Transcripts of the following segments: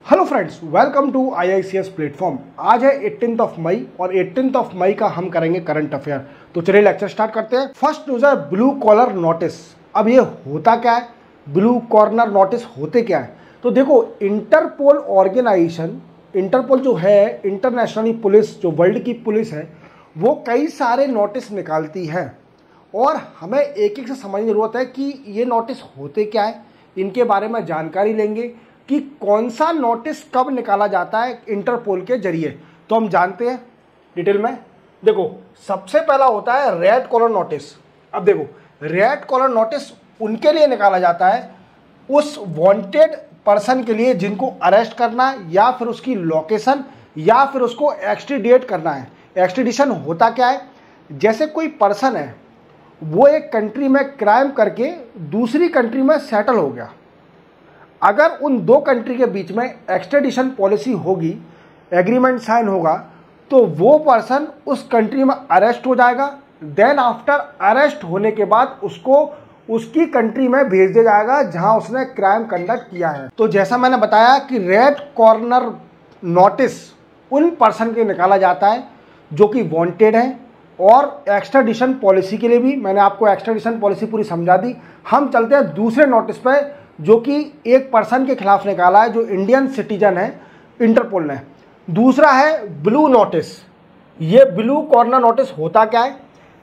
Hello friends, welcome to IICS platform. आज है 18 of May और 18 ऑफ मई का हम करेंगे करंट अफेयर। तो चलिए लेक्चर स्टार्ट करते हैं। फर्स्ट न्यूज़ है ब्लू कॉलर नोटिस। अब ये होता क्या है, ब्लू कॉर्नर नोटिस होते क्या है? तो देखो, इंटरपोल ऑर्गेनाइजेशन, इंटरपोल जो है इंटरनेशनली पुलिस, जो वर्ल्ड की पुलिस है, वो कई सारे नोटिस निकालती है और हमें एक एक से समझने की जरूरत है कि ये नोटिस होते क्या है। इनके बारे में जानकारी लेंगे कि कौन सा नोटिस कब निकाला जाता है इंटरपोल के जरिए। तो हम जानते हैं डिटेल में। देखो, सबसे पहला होता है रेड कॉलर नोटिस। अब देखो, रेड कॉलर नोटिस उनके लिए निकाला जाता है, उस वांटेड पर्सन के लिए जिनको अरेस्ट करना है या फिर उसकी लोकेशन या फिर उसको एक्सट्रीडिएट करना है। एक्सट्रीडिशन होता क्या है? जैसे कोई पर्सन है, वो एक कंट्री में क्राइम करके दूसरी कंट्री में सेटल हो गया। अगर उन दो कंट्री के बीच में एक्सट्रेडिशन पॉलिसी होगी, एग्रीमेंट साइन होगा, तो वो पर्सन उस कंट्री में अरेस्ट हो जाएगा। देन आफ्टर अरेस्ट होने के बाद उसको उसकी कंट्री में भेज दिया जाएगा जहां उसने क्राइम कंडक्ट किया है। तो जैसा मैंने बताया कि रेड कॉर्नर नोटिस उन पर्सन के निकाला जाता है जो कि वांटेड है, और एक्सट्रेडिशन पॉलिसी के लिए भी मैंने आपको एक्सट्रेडिशन पॉलिसी पूरी समझा दी। हम चलते हैं दूसरे नोटिस पे जो कि एक पर्सन के खिलाफ निकाला है जो इंडियन सिटीजन है, इंटरपोल ने। दूसरा है ब्लू नोटिस। ये ब्लू कॉर्नर नोटिस होता क्या है?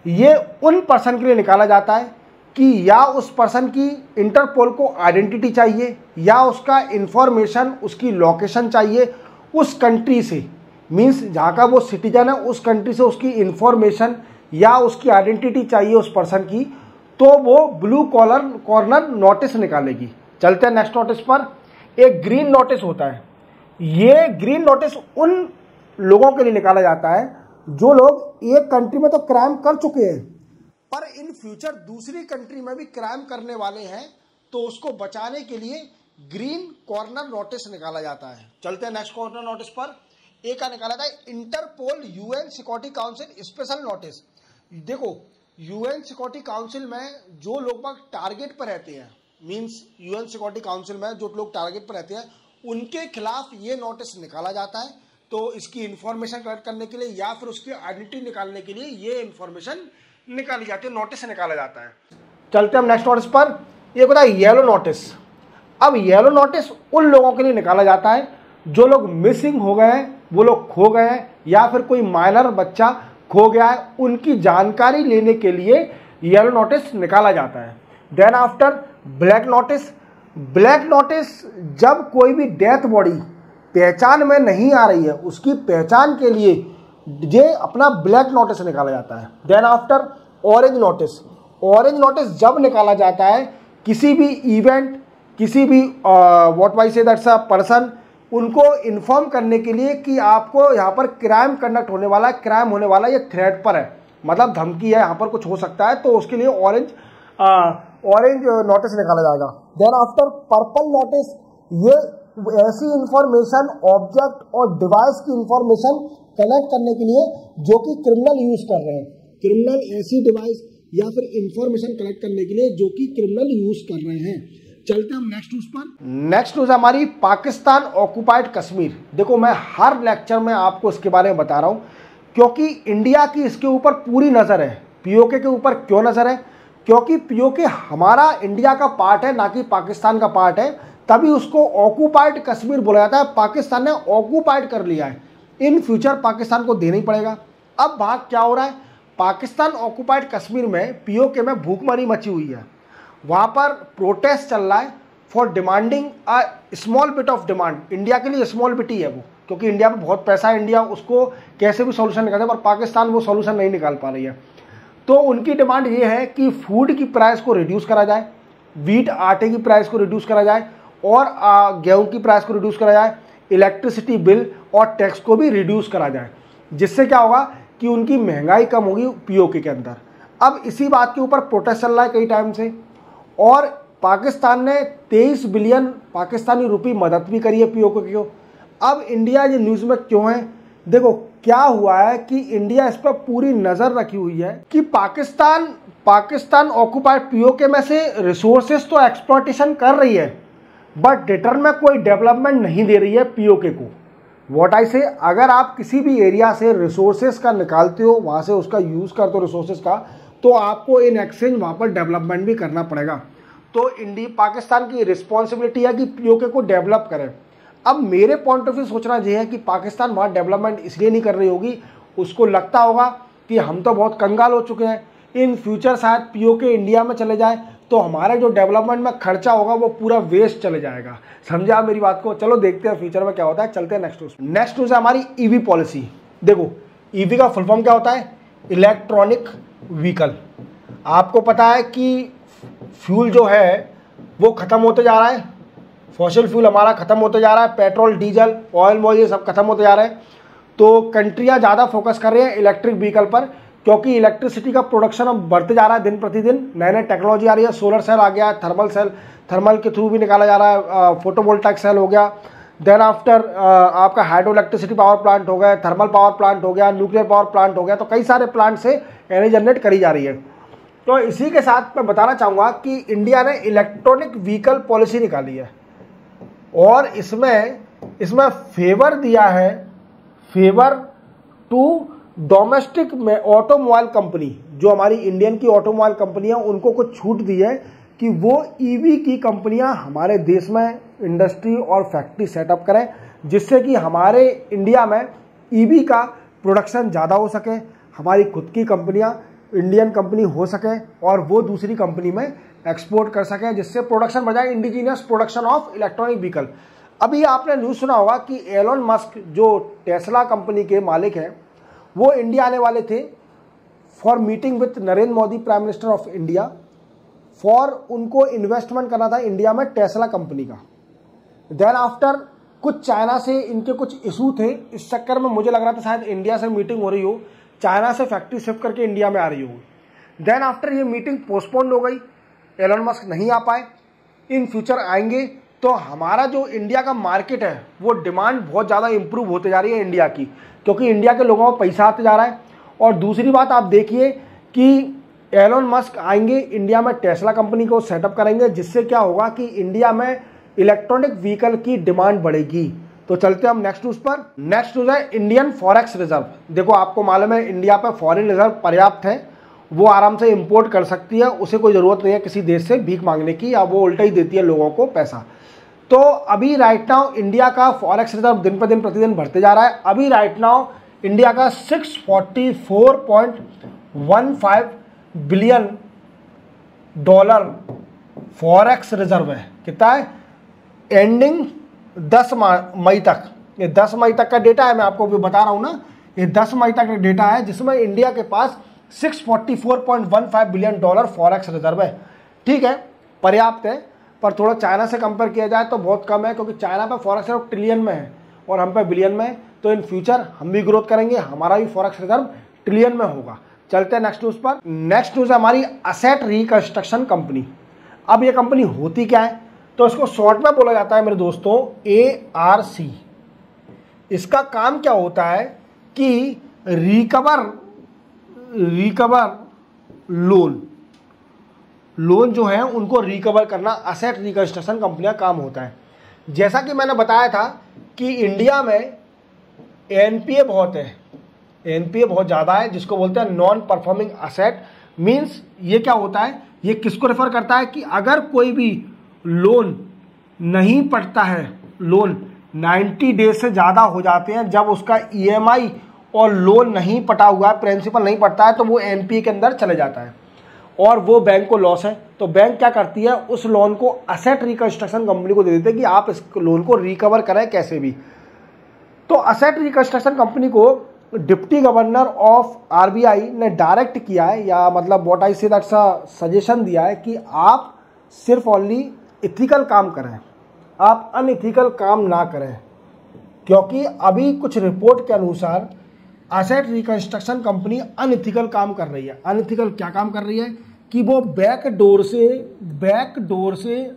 ये उन पर्सन के लिए निकाला जाता है कि या उस पर्सन की इंटरपोल को आइडेंटिटी चाहिए या उसका इंफॉर्मेशन, उसकी लोकेशन चाहिए उस कंट्री से, मीन्स जहाँ का वो सिटीजन है उस कंट्री से उसकी इंफॉर्मेशन या उसकी आइडेंटिटी चाहिए उस पर्सन की, तो वो ब्लू कॉर्नर नोटिस निकालेगी। चलते हैं नेक्स्ट नोटिस पर। एक ग्रीन नोटिस होता है। ये ग्रीन नोटिस उन लोगों के लिए निकाला जाता है जो लोग एक कंट्री में तो क्राइम कर चुके हैं पर इन फ्यूचर दूसरी कंट्री में भी क्राइम करने वाले हैं, तो उसको बचाने के लिए ग्रीन कॉर्नर नोटिस निकाला जाता है। चलते हैं नेक्स्ट कॉर्नर नोटिस पर। एक का निकाला था interpol UN security council special notice. देखो, UN सिक्योरिटी काउंसिल में जो लोग टारगेट पर रहते हैं, मींस UN सिक्योरिटी काउंसिल में जो लोग टारगेट पर रहते हैं, उनके खिलाफ ये नोटिस निकाला जाता है। तो इसकी इंफॉर्मेशन कलेक्ट करने के लिए या फिर उसकी आइडेंटिटी निकालने के लिए ये इंफॉर्मेशन निकाली जाती है, नोटिस निकाला जाता है। चलते हम नेक्स्ट नोटिस पर। ये होता है येलो नोटिस। अब येलो नोटिस उन लोगों के लिए निकाला जाता है जो लोग मिसिंग हो गए हैं, वो लोग खो गए हैं या फिर कोई माइनर बच्चा खो गया है, उनकी जानकारी लेने के लिए येलो नोटिस निकाला जाता है। Then after black notice. Black notice जब कोई भी डेथ बॉडी पहचान में नहीं आ रही है, उसकी पहचान के लिए ये अपना ब्लैक नोटिस निकाला जाता है। Then after orange notice. Orange notice जब निकाला जाता है किसी भी इवेंट, किसी भी व्हाट वाई से दैट्स अ पर्सन, उनको इन्फॉर्म करने के लिए कि आपको यहाँ पर क्राइम कंडक्ट होने वाला है, क्राइम होने वाला है, ये थ्रेट पर है, मतलब धमकी है, यहाँ पर कुछ हो सकता है, तो उसके लिए ऑरेंज नोटिस निकाला जाएगा। Then after purple notice. ये ऐसी इंफॉर्मेशन, ऑब्जेक्ट और डिवाइस की इंफॉर्मेशन कलेक्ट करने के लिए जो कि क्रिमिनल यूज कर रहे हैं, क्रिमिनल ऐसी डिवाइस या फिर इंफॉर्मेशन कलेक्ट करने के लिए जो कि क्रिमिनल यूज कर रहे हैं। चलते हम नेक्स्ट न्यूज पर। नेक्स्ट न्यूज हमारी पाकिस्तान ऑक्युपाइड कश्मीर। देखो, मैं हर लेक्चर में आपको इसके बारे में बता रहा हूँ क्योंकि इंडिया की इसके ऊपर पूरी नज़र है। POK के ऊपर क्यों नज़र है? क्योंकि POK हमारा इंडिया का पार्ट है, ना कि पाकिस्तान का पार्ट है, तभी उसको ऑक्युपाइड कश्मीर बोला जाता है। पाकिस्तान ने ऑक्युपाइड कर लिया है, इन फ्यूचर पाकिस्तान को देना ही पड़ेगा। अब बात क्या हो रहा है, पाकिस्तान ऑक्युपाइड कश्मीर में POK में भूखमरी मची हुई है। वहाँ पर प्रोटेस्ट चल रहा है for demanding a small bit of demand. India के लिए स्मॉल बिट ही है वो, क्योंकि इंडिया में बहुत पैसा है, इंडिया उसको कैसे भी सोल्यूशन निकालता है, पर पाकिस्तान वो सोल्यूशन नहीं निकाल पा रही है। तो उनकी डिमांड ये है कि फूड की प्राइस को रिड्यूस करा जाए, वीट आटे की प्राइस को रिड्यूस करा जाए और गेहूं की प्राइस को रिड्यूस करा जाए, इलेक्ट्रिसिटी बिल और टैक्स को भी रिड्यूस करा जाए, जिससे क्या होगा कि उनकी महंगाई कम होगी POK के अंदर। अब इसी बात के ऊपर प्रोटेस्ट चल रहा है कई टाइम से, और पाकिस्तान ने 23 बिलियन पाकिस्तानी रुपये मदद भी करी है POK को। अब इंडिया ये न्यूज़ में क्यों है? देखो, क्या हुआ है कि इंडिया इस पर पूरी नज़र रखी हुई है कि पाकिस्तान ऑक्युपाइड POK में से रिसोर्सेस तो एक्सप्लॉयटेशन कर रही है, बट रिटर्न में कोई डेवलपमेंट नहीं दे रही है पीओके को। व्हाट आई से, अगर आप किसी भी एरिया से रिसोर्सेज का निकालते हो, वहाँ से उसका यूज़ करते हो रिसोर्सेज का, तो आपको इन एक्सचेंज वहाँ पर डेवलपमेंट भी करना पड़ेगा। तो इंडिया पाकिस्तान की रिस्पॉन्सिबिलिटी है कि पीओके को डेवलप करें। अब मेरे पॉइंट ऑफ व्यू सोचना यह है कि पाकिस्तान वहाँ डेवलपमेंट इसलिए नहीं कर रही होगी, उसको लगता होगा कि हम तो बहुत कंगाल हो चुके हैं, इन फ्यूचर शायद पीओके इंडिया में चले जाए तो हमारा जो डेवलपमेंट में खर्चा होगा वो पूरा वेस्ट चले जाएगा। समझा आप मेरी बात को? चलो देखते हैं फ्यूचर में क्या होता है। चलते हैं नेक्स्ट न्यूज। नेक्स्ट न्यूज है हमारी ईवी पॉलिसी। देखो, ईवी का फुल फॉर्म क्या होता है? Electronic vehicle. आपको पता है कि फ्यूल जो है वो खत्म होते जा रहा है, फॉसिल फ्यूल हमारा खत्म होते जा रहा है, पेट्रोल डीजल ऑयल वॉयल ये सब खत्म होते जा रहे हैं। तो कंट्रियां ज़्यादा फोकस कर रही हैं इलेक्ट्रिक व्हीकल पर, क्योंकि इलेक्ट्रिसिटी का प्रोडक्शन अब बढ़ते जा रहा है दिन प्रतिदिन। नए नए टेक्नोलॉजी आ रही है, सोलर सेल आ गया, थर्मल सेल, थर्मल के थ्रू भी निकाला जा रहा है, फोटोवोल्टाइक सेल हो गया। देन आफ्टर आपका हाइड्रो इलेक्ट्रिसिटी पावर प्लांट हो गया, थर्मल पावर प्लांट हो गया, न्यूक्लियर पावर प्लांट हो गया। तो कई सारे प्लांट से एनर्जी जनरेट करी जा रही है। तो इसी के साथ मैं बताना चाहूँगा कि इंडिया ने इलेक्ट्रॉनिक व्हीकल पॉलिसी निकाली है और इसमें फेवर दिया है, फेवर टू डोमेस्टिक में ऑटोमोबाइल कंपनी, जो हमारी इंडियन की ऑटोमोबाइल कंपनियां, उनको कुछ छूट दी है कि वो ईवी की कंपनियां हमारे देश में इंडस्ट्री और फैक्ट्री सेटअप करें, जिससे कि हमारे इंडिया में ईवी का प्रोडक्शन ज़्यादा हो सके, हमारी खुद की कंपनियां इंडियन कंपनी हो सके और वो दूसरी कंपनी में एक्सपोर्ट कर सकें, जिससे प्रोडक्शन बढ़ जाए, indigenous production of electronic vehicle. अभी आपने न्यूज़ सुना होगा कि एलोन मस्क जो टेस्ला कंपनी के मालिक हैं, वो इंडिया आने वाले थे for meeting with Narendra Modi prime minister of India, for उनको इन्वेस्टमेंट करना था इंडिया में टेस्ला कंपनी का। देन आफ्टर कुछ चाइना से इनके कुछ इशू थे, इस चक्कर में मुझे लग रहा था शायद इंडिया से मीटिंग हो रही हो, चाइना से फैक्ट्री शिफ्ट करके इंडिया में आ रही हो। देन आफ्टर ये मीटिंग पोस्टपोन्ड हो गई, एलोन मस्क नहीं आ पाए। इन फ्यूचर आएंगे तो हमारा जो इंडिया का मार्केट है वो डिमांड बहुत ज़्यादा इंप्रूव होते जा रही है इंडिया की, क्योंकि इंडिया के लोगों को पैसा आते जा रहा है। और दूसरी बात आप देखिए कि एलोन मस्क आएंगे इंडिया में, टेस्ला कंपनी को सेटअप करेंगे, जिससे क्या होगा कि इंडिया में इलेक्ट्रॉनिक व्हीकल की डिमांड बढ़ेगी। तो चलते हैं हम नेक्स्ट न्यूज़ पर। नेक्स्ट न्यूज़ है इंडियन फॉरेक्स रिजर्व। देखो, आपको मालूम है इंडिया पर फॉरेन रिजर्व पर्याप्त है, वो आराम से इंपोर्ट कर सकती है, उसे कोई ज़रूरत नहीं है किसी देश से भीख मांगने की, या वो उल्टा ही देती है लोगों को पैसा। तो अभी राइट नाउ इंडिया का फॉरेक्स रिजर्व दिन पर दिन प्रतिदिन बढ़ते जा रहा है। अभी राइट नाउ इंडिया का 644.15 बिलियन डॉलर फॉरेक्स रिजर्व है। कितना है? एंडिंग 10 मई तक, ये 10 मई तक का डेटा है, मैं आपको भी बता रहा हूँ ना, ये 10 मई तक का डेटा है, जिसमें इंडिया के पास 644.15 बिलियन डॉलर फॉरेक्स रिजर्व है। ठीक है, पर्याप्त है, पर थोड़ा चाइना से कंपेयर किया जाए तो बहुत कम है, क्योंकि चाइना पे फॉरेक्स रिजर्व ट्रिलियन में है और हम पे बिलियन में है। तो इन फ्यूचर हम भी ग्रोथ करेंगे, हमारा भी फॉरेक्स रिजर्व ट्रिलियन में होगा। चलते हैं नेक्स्ट न्यूज़ पर। नेक्स्ट न्यूज़ है हमारी असेट रिकंस्ट्रक्शन कंपनी। अब ये कंपनी होती क्या है? तो इसको शॉर्ट में बोला जाता है मेरे दोस्तों ARC। इसका काम क्या होता है कि रिकवर लोन जो है उनको रिकवर करना, असेट रिकंस्ट्रक्शन कंपनी का काम होता है। जैसा कि मैंने बताया था कि इंडिया में NPA बहुत है, NPA बहुत ज़्यादा है, जिसको बोलते हैं नॉन परफॉर्मिंग असेट। मीन्स ये क्या होता है, ये किसको रेफर करता है कि अगर कोई भी लोन नहीं पड़ता है, लोन 90 डेज से ज़्यादा हो जाते हैं, जब उसका EMI और लोन नहीं पटा हुआ है, प्रिंसिपल नहीं पड़ता है, तो वो NPA के अंदर चले जाता है और वो बैंक को लॉस है। तो बैंक क्या करती है, उस लोन को असेट रिकंस्ट्रक्शन कंपनी को दे देते हैं कि आप इस लोन को रिकवर करें कैसे भी। तो असेट रिकंस्ट्रक्शन कंपनी को डिप्टी गवर्नर ऑफ RBI ने डायरेक्ट किया है, या मतलब व्हाट आई से दैट्स अ सजेशन दिया है कि आप सिर्फ ओनली इथिकल काम करें, आप अनइथिकल काम ना करें, क्योंकि अभी कुछ रिपोर्ट के अनुसार असेट रिकंस्ट्रक्शन कंपनी अनइथिकल काम कर रही है। अनइथिकल क्या काम कर रही है कि वो बैक डोर से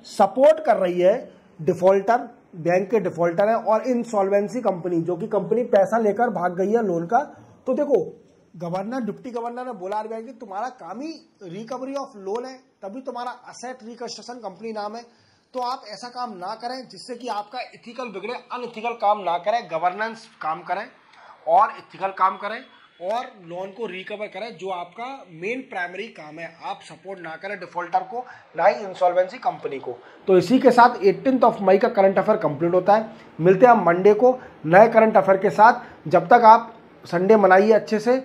सपोर्ट कर रही है डिफॉल्टर, बैंक के डिफॉल्टर है, और इंसॉल्वेंसी कंपनी, जो कि कंपनी पैसा लेकर भाग गई है लोन का। तो देखो, गवर्नर, डिप्टी गवर्नर ने बोला RBI कि तुम्हारा काम ही रिकवरी ऑफ लोन है, तभी तुम्हारा असेट रिकंस्ट्रक्शन कंपनी नाम है। तो आप ऐसा काम ना करें जिससे कि आपका इथिकल बिगड़े, अनइथिकल काम ना करें, गवर्नेंस काम करें और इथिकल काम करें और लोन को रिकवर करें, जो आपका मेन प्राइमरी काम है। आप सपोर्ट ना करें डिफॉल्टर को, ना ही इंसॉल्वेंसी कंपनी को। तो इसी के साथ 18 मई का करंट अफेयर कंप्लीट होता है। मिलते हैं हम मंडे को नए करंट अफेयर के साथ। जब तक आप संडे मनाइए अच्छे से।